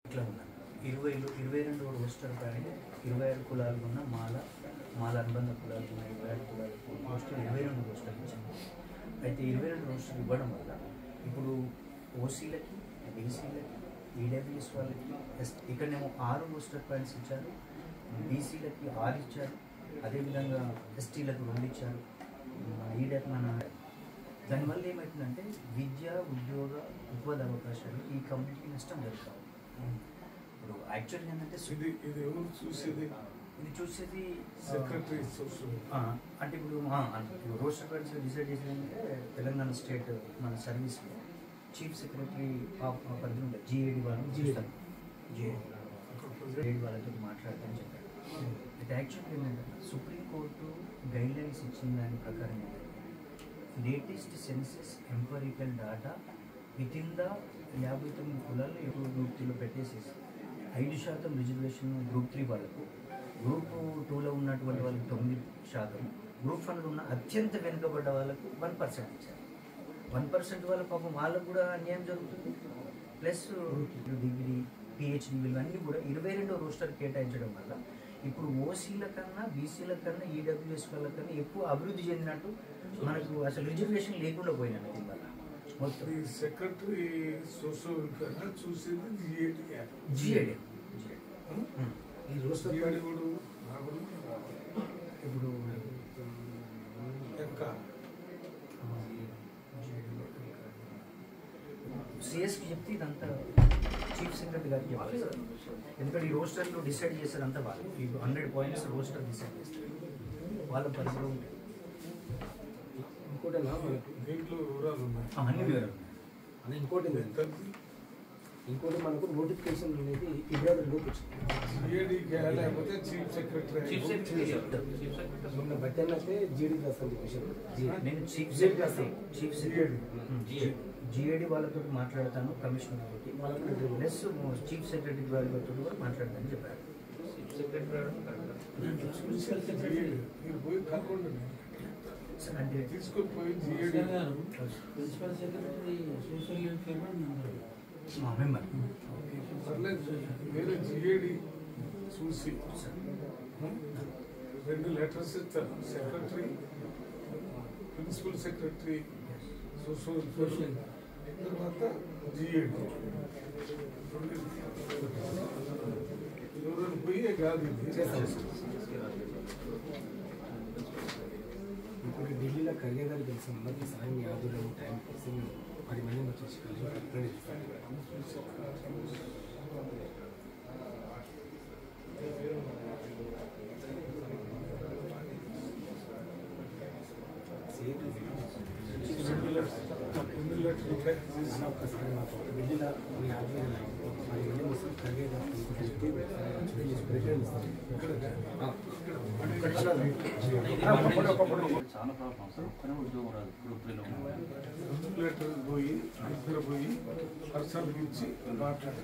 ఇట్లా ఉన్నాను 22 రోస్టర్ కానీ 26 కులాలు ఉన్న మాల అనుబంధ కులాలు ఉన్న 26 కులాలకు రోస్టర్ 22 రోస్టర్లు ఇచ్చాము. అయితే 22 రోస్టర్లు ఇవ్వడం వల్ల ఇప్పుడు ఓసీలకి, బీసీలకి, ఈడబ్ల్యూఎస్ వాళ్ళకి ఇక్కడనేమో 6 రోస్టర్ పాయింట్స్ ఇచ్చారు, బీసీలకి 6 ఇచ్చారు, అదేవిధంగా ఎస్టీలకు 2 ఇచ్చారు, మన దానివల్ల ఏమవుతుందంటే విద్య, ఉద్యోగ, ఉపాధి అవకాశాలు ఈ కమ్యూనిటీకి నష్టం జరుగుతాం. ఇప్పుడు యాక్చువల్గా ఏంటంటే ఇది చూసేది సెక్రటరీ అంటే ఇప్పుడు రోస్టర్ పాయింట్స్ డిసైడ్ చేసేది ఏంటంటే తెలంగాణ స్టేట్ మన సర్వీస్లో చీఫ్ సెక్రటరీ పరిధి ఉంటుంది. జిఏడి వాళ్ళని చూస్తాను, జిఏడి వాళ్ళతో మాట్లాడతాను చెప్పారు. అయితే యాక్చువల్గా ఏంటంటే సుప్రీంకోర్టు గైడ్లైన్స్ ఇచ్చిన దాని ప్రకారం ఏంటంటే latest census empirical data within the 59 కులాలు ఇప్పుడు గ్రూప్ 3లో పెట్టేసేసి 5% రిజర్వేషన్ గ్రూప్ 3 వాళ్ళకు, గ్రూప్ 2లో ఉన్నటువంటి వాళ్ళకి 9%, గ్రూప్ 1లో ఉన్న అత్యంత వెనుకబడ్డ వాళ్ళకు 1% ఇచ్చారు. 1% వాళ్ళ పాపం వాళ్ళకు కూడా అన్యాయం జరుగుతుంది. ప్లస్ డిగ్రీ, పిహెచ్డి వీళ్ళన్నీ కూడా 22 రోస్టర్ కేటాయించడం వల్ల ఇప్పుడు ఓసీల కన్నా, బీసీల కన్నా, ఈడబ్ల్యూఎస్ వాళ్ళ కన్నా ఎక్కువ అభివృద్ధి చెందినట్టు మనకు అసలు రిజర్వేషన్ లేకుండా పోయినట్టు దీనివల్ల మొత్తం. సెక్రటరీ సోషల్ వెల్ఫేర్ చూసేది జిఏడి ఈ రోస్టర్ కూడా ఇప్పుడు సిఎస్కి చెప్తే ఇదంతా చీఫ్ సెక్రటరీ గారికి చెప్పాలి. ఎందుకంటే ఈ రోస్టర్లో డిసైడ్ చేస్తారు అంతా వాళ్ళు. ఈ 100 పాయింట్స్ రోస్టర్ డిసైడ్ చేస్తారు, వాళ్ళ పరిధిలో ఉంటాయి. ఇంకోటి దీంట్లో వివరాలు ఉన్నాయి, అన్ని వివరాలు అని ఇంకోటి మనకు నోటిఫికేషన్ అనేది ఫిబ్రవరి లోపు వచ్చింది. లేకపోతే చీఫ్ సెక్రటరీ మొన్న బట్టి అయితే జీడీ రాస్తాను చెప్పేసి నేను చీఫ్ సెక్రటరీ జిఏడి వాళ్ళతో మాట్లాడతాను, కమిషనర్ తోటి ప్లస్ చీఫ్ సెక్రటరీ వాళ్ళతో కూడా మాట్లాడతానని చెప్పారు. మీరు పోయి కనుక్కోండి, అంటే తీసుకొని పోయి principal secretary social welfare member పర్లేదు, వేరే జిఏడి చూసి 2 లెటర్స్ ఇస్తారు. Secretary, principal secretary social welfare, తర్వాత జిఏడి ఎవరైనా పోయి కాదు ఇప్పుడు ఢిల్లీలో ఖర్గేదారు తెలిసిన ఉన్నది సాయం యాదవ్ టైం కోసం 10 మంది వచ్చేసి కలిసి ఒక్కసారి మాకు ఢిల్లీలో మీ ఆధ్వర్యంలో 10 మంది ముస్లిం ఖర్గేదారు చాలా ప్రాబ్లమ్స్. ఒక్కనే ఉద్యోగం రాదు గ్రూప్ 3లో. పోయి పర్సనల్ గురించి మాట్లాడారు.